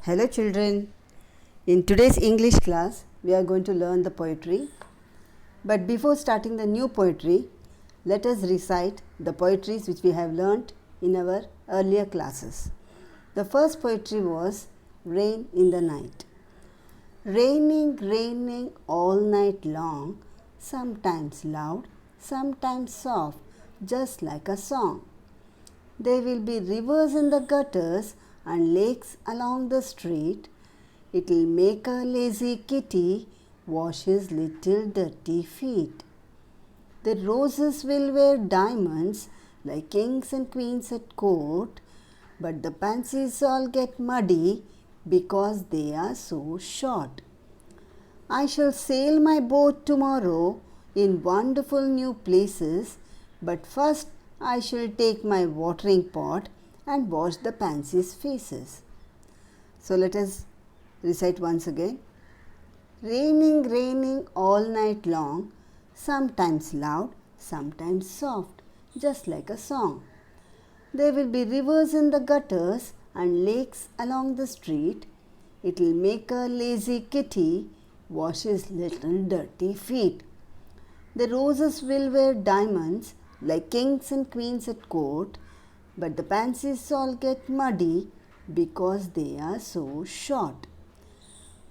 Hello children, in today's English class we are going to learn the poetry. But before starting the new poetry, let us recite the poetries which we have learnt in our earlier classes. The first poetry was Rain in the Night. Raining, raining all night long, sometimes loud, sometimes soft, just like a song. There will be rivers in the gutters and lakes along the street. It'll make a lazy kitty wash his little dirty feet. The roses will wear diamonds like kings and queens at court, but the pansies all get muddy because they are so short. I shall sail my boat tomorrow in wonderful new places, but first I shall take my watering pot and wash the pansies' faces. So let us recite once again. Raining, raining all night long, sometimes loud, sometimes soft, just like a song. There will be rivers in the gutters and lakes along the street. It'll make a lazy kitty wash his little dirty feet. The roses will wear diamonds like kings and queens at court, but the pansies all get muddy because they are so short.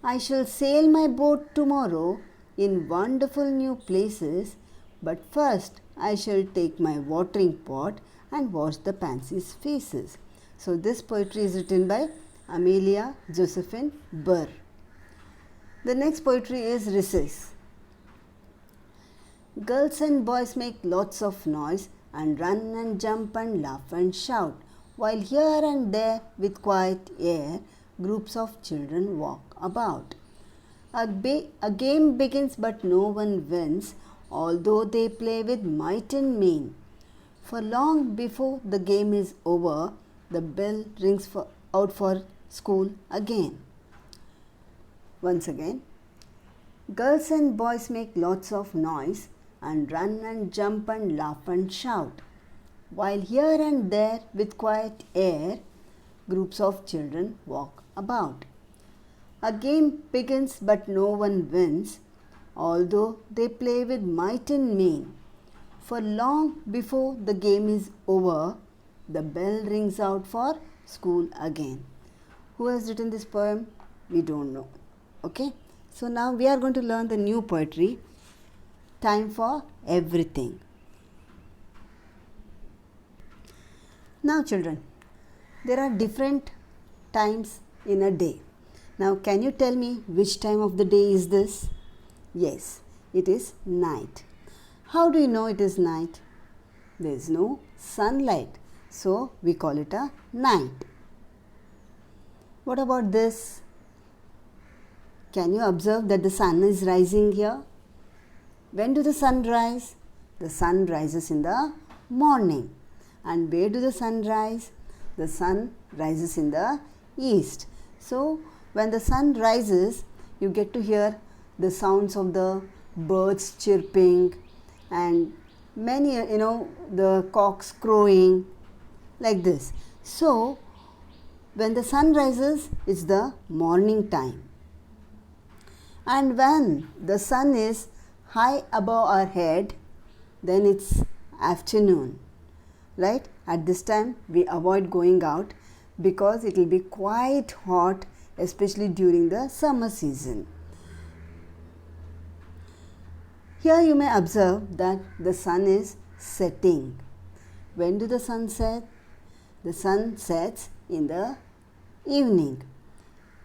I shall sail my boat tomorrow in wonderful new places, but first I shall take my watering pot and wash the pansies' faces. So this poetry is written by Amelia Josephine Burr. The next poetry is Recess. Girls and boys make lots of noise and run and jump and laugh and shout, while here and there with quiet air groups of children walk about. A game begins but no one wins, although they play with might and main. For long before the game is over, the bell rings out for school again. Once again. Girls and boys make lots of noise and run and jump and laugh and shout, while here and there with quiet air groups of children walk about. A game begins but no one wins, although they play with might and main. For long before the game is over, the bell rings out for school again. Who has written this poem? We don't know. Okay? So now we are going to learn the new poetry, Time for Everything. Now children, there are different times in a day. Now can you tell me which time of the day is this? Yes, it is night. How do you know it is night? There is no sunlight, so we call it a night. What about this? Can you observe that the sun is rising here? When do the sun rise? The sun rises in the morning. And where do the sun rise? The sun rises in the east. So when the sun rises, you get to hear the sounds of the birds chirping and many, the cocks crowing like this. So when the sun rises, it's the morning time. And when the sun is high above our head, then it's afternoon, right? At this time we avoid going out because it will be quite hot, especially during the summer season. Here you may observe that the sun is setting. When do the sun set? The sun sets in the evening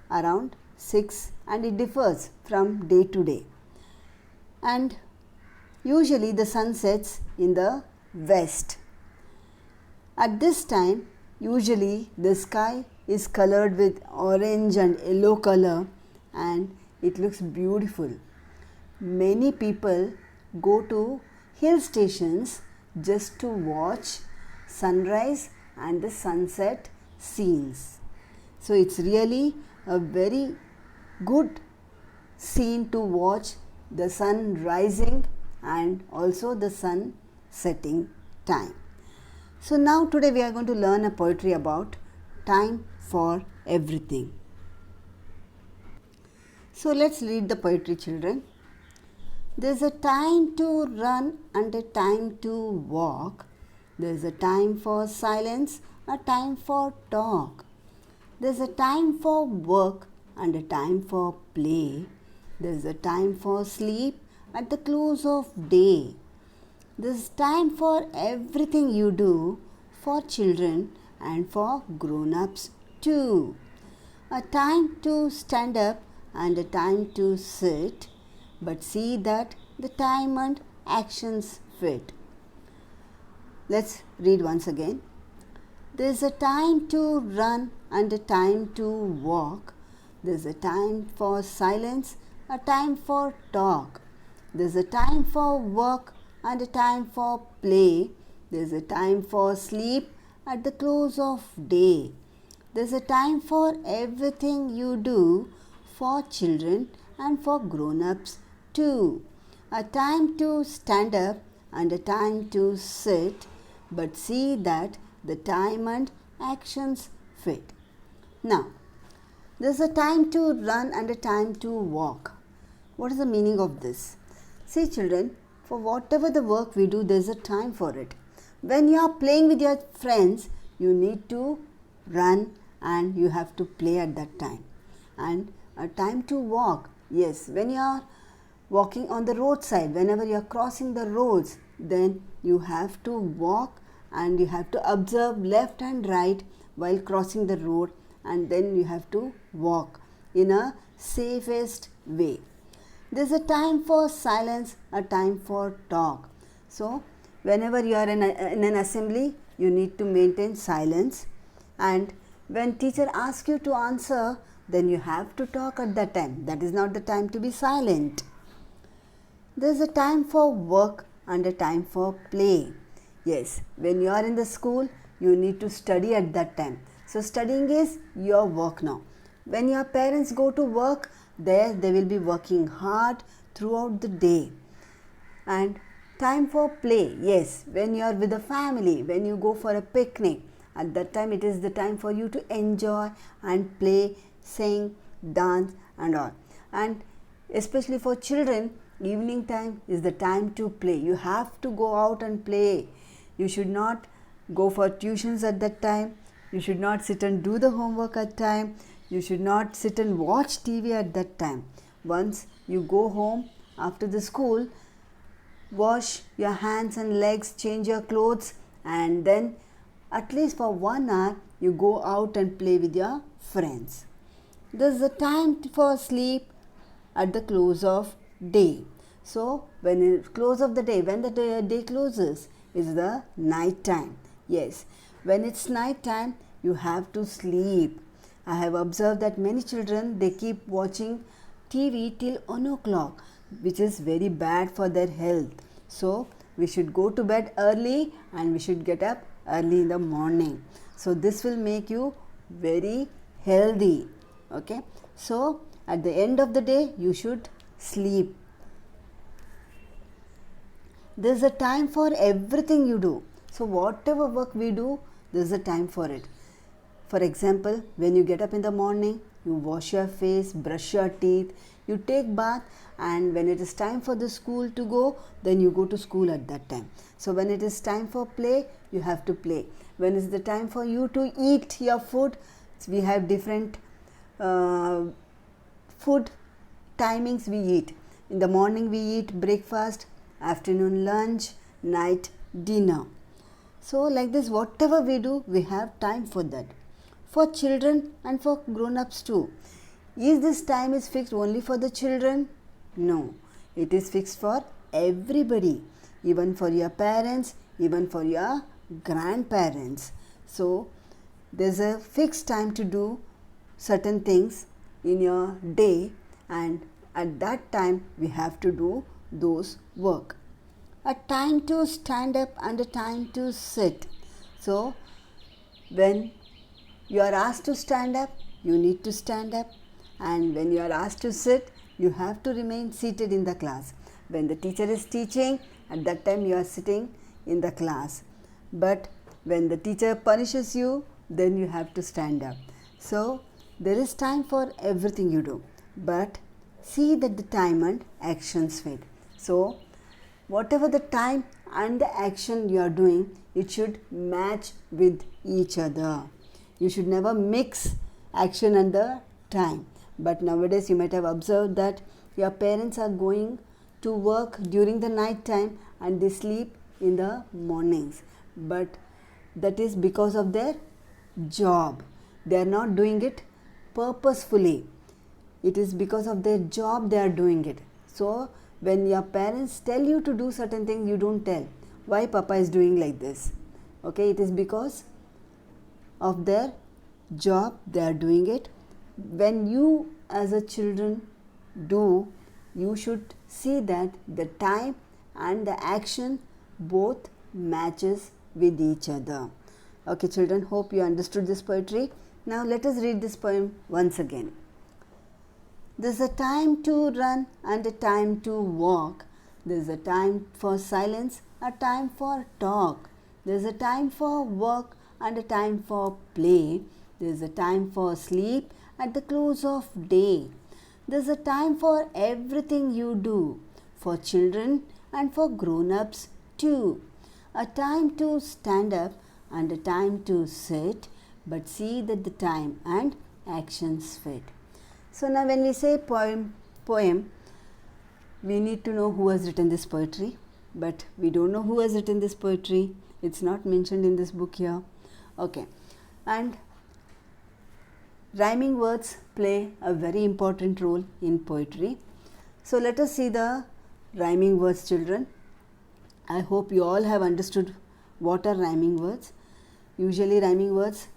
around 6, and it differs from day to day. And usually the sun sets in the west. At this time, usually the sky is colored with orange and yellow color and it looks beautiful. Many people go to hill stations just to watch sunrise and the sunset scenes. So it's really a very good scene to watch, the sun rising and also the sun setting time. So now today we are going to learn a poetry about time for everything. So let's read the poetry, children. There's a time to run and a time to walk. There's a time for silence, a time for talk. There's a time for work and a time for play. There's a time for sleep at the close of day. There's time for everything you do, for children and for grown-ups too. A time to stand up and a time to sit, but see that the time and actions fit. Let's read once again. There's a time to run and a time to walk. There's a time for silence, a time for talk. There's a time for work and a time for play. There's a time for sleep at the close of day. There's a time for everything you do, for children and for grown-ups too. A time to stand up and a time to sit, but see that the time and actions fit. Now, there's a time to run and a time to walk. What is the meaning of this? See, children, for whatever the work we do, there's a time for it. When you are playing with your friends, you need to run and you have to play at that time. And a time to walk. Yes, when you are walking on the roadside, whenever you are crossing the roads, then you have to walk and you have to observe left and right while crossing the road, and then you have to walk in a safest way. There's a time for silence, a time for talk. So, whenever you are in an assembly, you need to maintain silence, and when teacher asks you to answer, then you have to talk at that time. That is not the time to be silent. There's a time for work and a time for play. Yes, when you are in the school, you need to study at that time. So studying is your work now. When your parents go to work, there they will be working hard throughout the day. And time for play. Yes, when you are with the family, when you go for a picnic, at that time it is the time for you to enjoy and play, sing, dance and all. And especially for children, evening time is the time to play. You have to go out and play. You should not go for tuitions at that time. You should not sit and do the homework at time. You should not sit and watch TV at that time. Once you go home after the school, wash your hands and legs, change your clothes, and then at least for 1 hour you go out and play with your friends. There's a time for sleep at the close of day. So when it close of the day, when the day closes, is the night time. Yes, when it's night time, you have to sleep. I have observed that many children, they keep watching TV till 1 o'clock, which is very bad for their health. So we should go to bed early and we should get up early in the morning. So this will make you very healthy. Okay. So at the end of the day, you should sleep. There's a time for everything you do. So whatever work we do, there's a time for it. For example, when you get up in the morning, you wash your face, brush your teeth, you take bath, and when it is time for the school to go, then you go to school at that time. So when it is time for play, you have to play. When is the time for you to eat your food, we have different food timings we eat. In the morning we eat breakfast, afternoon lunch, night dinner. So like this, whatever we do, we have time for that. For children and for grown-ups too. Is this time is fixed only for the children? No, it is fixed for everybody, even for your parents, even for your grandparents. So there's a fixed time to do certain things in your day, and at that time we have to do those work. A time to stand up and a time to sit. So when you are asked to stand up, you need to stand up, and when you are asked to sit, you have to remain seated in the class. When the teacher is teaching, at that time you are sitting in the class. But when the teacher punishes you, then you have to stand up. So there is time for everything you do. But see that the time and actions fit. So whatever the time and the action you are doing, it should match with each other. You should never mix action and the time. But nowadays you might have observed that your parents are going to work during the night time and they sleep in the mornings. But that is because of their job. They are not doing it purposefully. It is because of their job they are doing it. So when your parents tell you to do certain things, you don't tell why papa is doing like this. Okay, it is because of their job they are doing it. When you as a children do, you should see that the time and the action both matches with each other. Okay children, hope you understood this poetry. Now let us read this poem once again. There's a time to run and a time to walk. There's a time for silence, a time for talk. There's a time for work and a time for play. There's a time for sleep at the close of day. There's a time for everything you do, for children and for grown-ups too. A time to stand up and a time to sit, but see that the time and actions fit. So now when we say poem, we need to know who has written this poetry, but we don't know who has written this poetry. It's not mentioned in this book here. Okay, and rhyming words play a very important role in poetry. So let us see the rhyming words, children. I hope you all have understood what are rhyming words. Usually rhyming words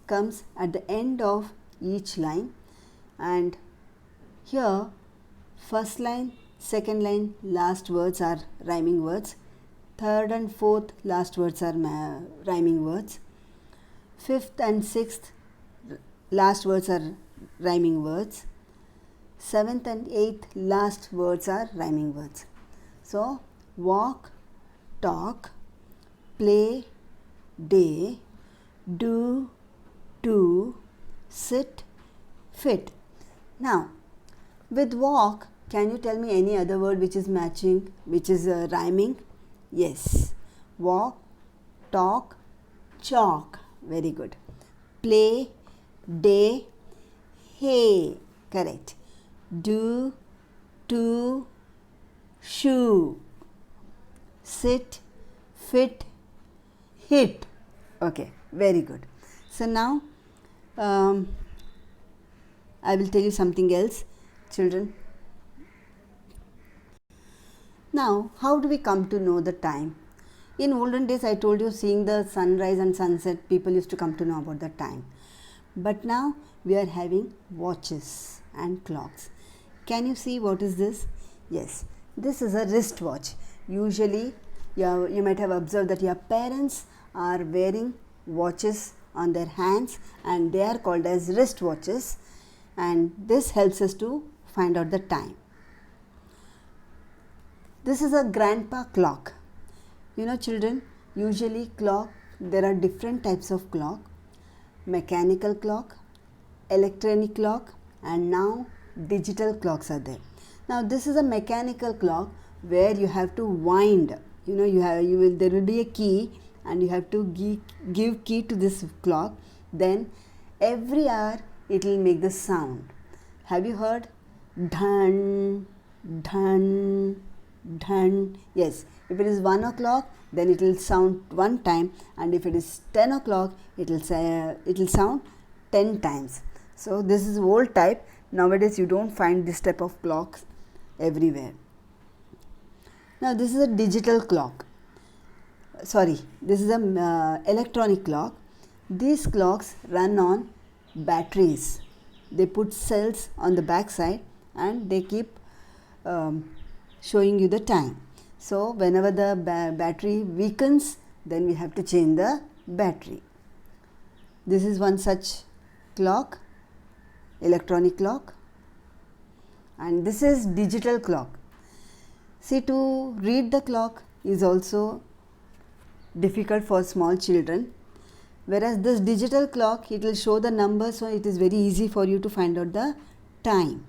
comes at the end of each line, and here first line, second line, last words are rhyming words. Third and fourth last words are rhyming words. Fifth and sixth last words are rhyming words. Seventh and eighth last words are rhyming words. So walk, talk, play, day, do, to, sit, fit. Now with walk, can you tell me any other word which is matching, which is rhyming? Yes, walk, talk, chalk. Very good. Play, day, hay. Correct. Do, to, shoe. Sit, fit, hit. Okay, very good. So now I will tell you something else, children. Now, how do we come to know the time? In olden days, I told you, seeing the sunrise and sunset, people used to come to know about the time. But now we are having watches and clocks. Can you see what is this? Yes, this is a wristwatch. Usually, you might have observed that your parents are wearing watches on their hands, and they are called as wristwatches, and this helps us to find out the time. This is a grandpa clock. You know children, usually clock, there are different types of clock. Mechanical clock, electronic clock, and now digital clocks are there. Now this is a mechanical clock where you have to wind. You know, there will be a key, and you have to give key to this clock. Then every hour it will make the sound. Have you heard? Dhan, dhan, dhan. Yes, if it is 1 o'clock, then it will sound one time, and if it is 10 o'clock, it will sound 10 times. So this is old type. Nowadays you don't find this type of clocks everywhere. Now this is a digital clock. Sorry, this is a electronic clock. These clocks run on batteries. They put cells on the back side, and they keep showing you the time. So whenever the battery weakens, then we have to change the battery. This is one such clock, electronic clock, and this is digital clock. See, to read the clock is also difficult for small children, whereas this digital clock, it will show the numbers, so it is very easy for you to find out the time.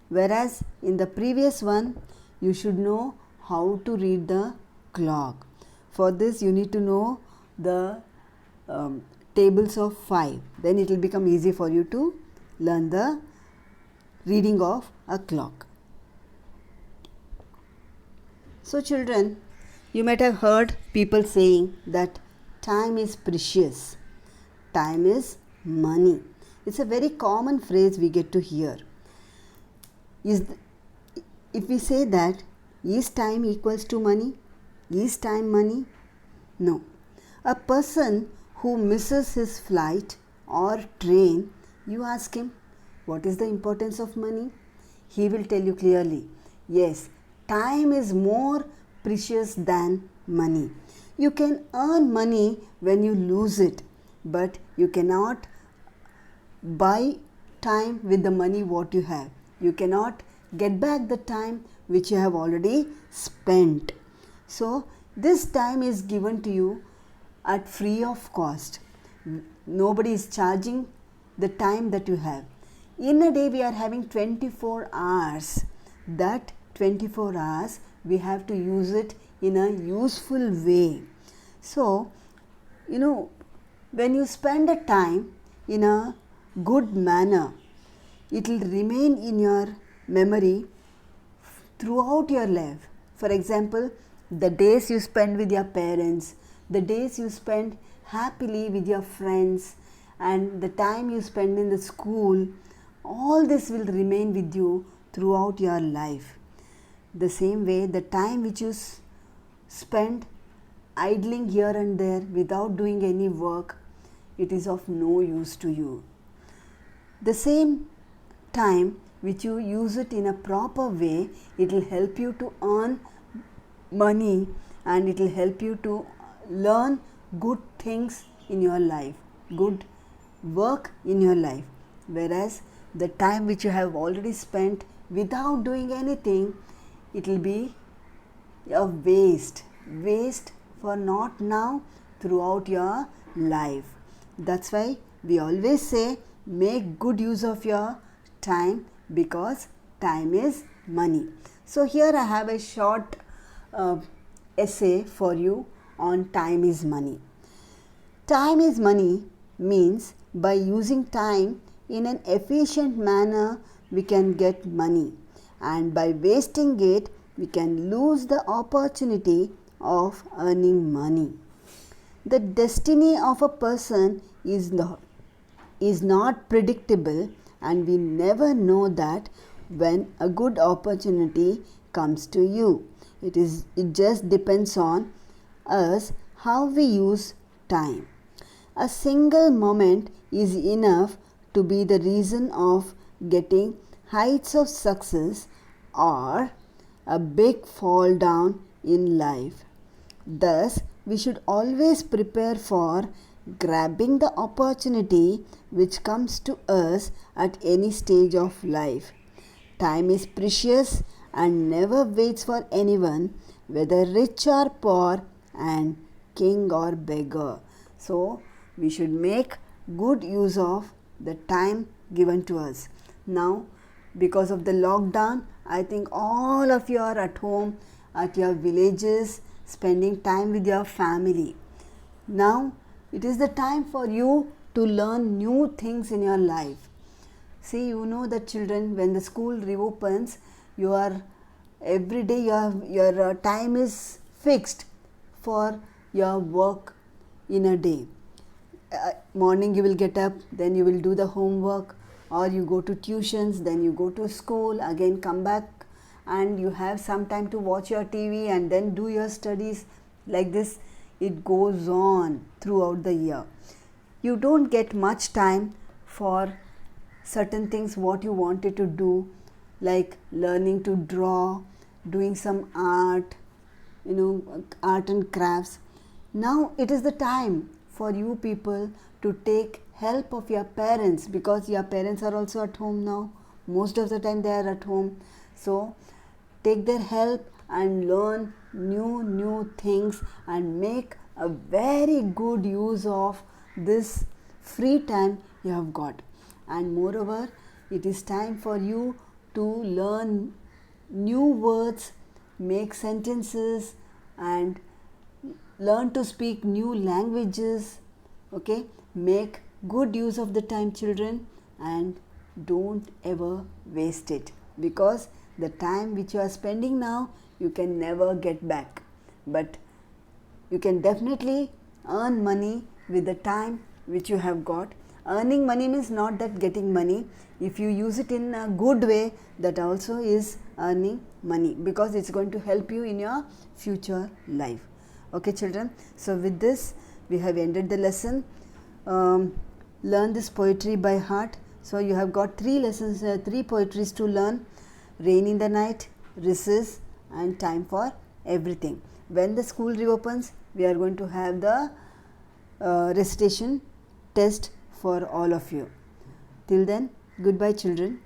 Whereas in the previous one, you should know how to read the clock. For this, you need to know the tables of 5. Then it will become easy for you to learn the reading of a clock. So children, you might have heard people saying that time is precious. Time is money. It's a very common phrase we get to hear. If we say that, is time equals to money? Is time money? No. A person who misses his flight or train, you ask him, what is the importance of money? He will tell you clearly, yes, time is more precious than money. You can earn money when you lose it, but you cannot buy time with the money what you have. You cannot get back the time which you have already spent. So this time is given to you at free of cost. Nobody is charging the time that you have. In a day we are having 24 hours. That 24 hours we have to use it in a useful way. So, when you spend a time in a good manner, it will remain in your memory throughout your life. For example, the days you spend with your parents, the days you spend happily with your friends, and the time you spend in the school, all this will remain with you throughout your life. The same way, the time which you spend idling here and there without doing any work, it is of no use to you. The same time which you use it in a proper way, it will help you to earn money and it will help you to learn good things in your life, good work in your life. Whereas the time which you have already spent without doing anything, it will be a waste for not now, throughout your life. That's why we always say make good use of your time, because time is money. So here I have a short essay for you on time is money. Time is money means by using time in an efficient manner we can get money, and by wasting it we can lose the opportunity of earning money. The destiny of a person is not predictable, and we never know that when a good opportunity comes to you. It just depends on us how we use time. A single moment is enough to be the reason of getting heights of success or a big fall down in life. Thus, we should always prepare for grabbing the opportunity which comes to us at any stage of life. Time is precious and never waits for anyone, whether rich or poor and king or beggar. So, we should make good use of the time given to us. Now, because of the lockdown, I think all of you are at home, at your villages, spending time with your family. Now, it is the time for you to learn new things in your life. See, you know that children, when the school reopens, every day your time is fixed for your work in a day. Morning you will get up, then you will do the homework, or you go to tuitions, then you go to school, again come back, and you have some time to watch your TV and then do your studies. Like this, it goes on throughout the year. You don't get much time for certain things what you wanted to do, like learning to draw, doing some art, art and crafts. Now it is the time for you people to take help of your parents, because your parents are also at home now. Most of the time they are at home. So take their help and learn new things and make a very good use of this free time you have got. And moreover, it is time for you to learn new words, make sentences, and learn to speak new languages. Okay, make good use of the time, children, and don't ever waste it, because the time which you are spending now you can never get back, but you can definitely earn money with the time which you have got. Earning money means not that getting money. If you use it in a good way, that also is earning money, because it's going to help you in your future life. Okay, children, so with this we have ended the lesson. Learn this poetry by heart. So you have got 3 lessons, 3 poetries to learn: Rain in the Night, Recess, and Time for Everything. When the school reopens, we are going to have the recitation test for all of you. Till then, goodbye, children.